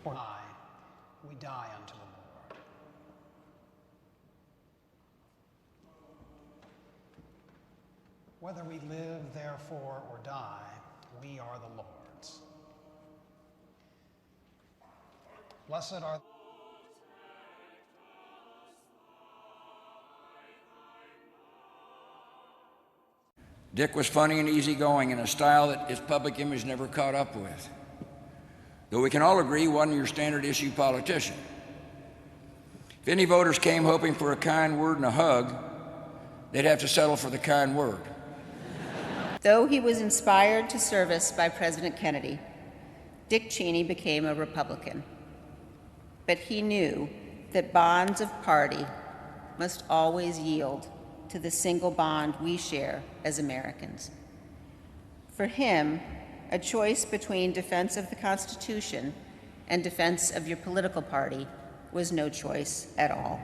or die, we die unto the Lord. Whether we live, therefore, or die, we are the Lord's. Blessed are Dick was funny and easygoing in a style that his public image never caught up with. Though we can all agree he wasn't your standard issue politician. If any voters came hoping for a kind word and a hug, they'd have to settle for the kind word. Though he was inspired to service by President Kennedy, Dick Cheney became a Republican. But he knew that bonds of party must always yield to the single bond we share as Americans. For him, a choice between defense of the Constitution and defense of your political party was no choice at all.